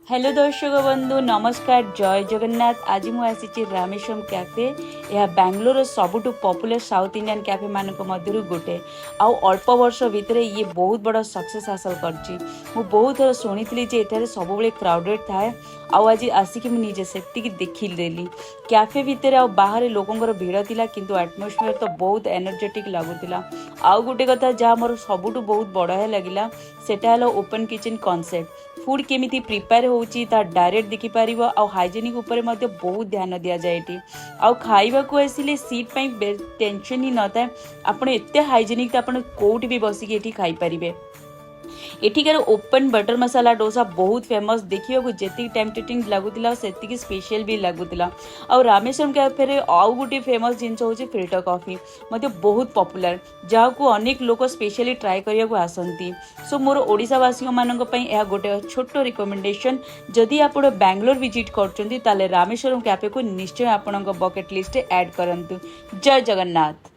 Hello दर्शक बंधु नमस्कार जय जगन्नाथ। आज मुझे आसी रामेश्वरम कैफे। यह बेंगलोर सबुठ पॉपुलर साउथ इंडियन कैफे मान मध्य गोटे आउ अल्प वर्ष भितर ये बहुत बड़ा सक्सेस हासिल कर बहुत थर शुणी एठार सब क्राउडेड थाए। आज आसिक मुझे से देखिदेली कैफे भितर आ बाहर लोकंर भिड़ थिला किंतु एटमोस्फियर तो बहुत एनर्जेटिक लगुला। आउ गोटे कथा जहाँ मोर सबुठ बहुत बड़ा लगिला सेटा hello open kitchen concept. Food केमिति प्रिपेयर होउची ता डायरेक्ट देखि पारिबो आ हाइजेनिक ऊपर मध्ये बहुत ध्यान दिया जाए एटी। आ खाइबा को आसिले सीट पई टेंशन ही न थाए। आपण एते हाइजेनिक आपण कोठी भी बसिक एठी खाइ परिबे। एठिकार ओपन बटर मसाला डोसा बहुत फेमस देखिए जी टेम्पटेटिंग लगुला से स्पेशल भी लगुला। आ रामेश्वरम कैफे आउ गोटे फेमस जिनस हूँ फिल्टर कॉफी मत बहुत पॉपुलर जहाँ को अनेक लोक स्पेशली ट्राए करने को आसती। सो मोर ओडिशावासी मानक गोटे छोट रिकमेंडेशन जदि आप बेंगलोर विजिट कर रामेश्वरम कैफे को निश्चय आपण बकेट लिस्ट ऐड करंतु। जय जगन्नाथ।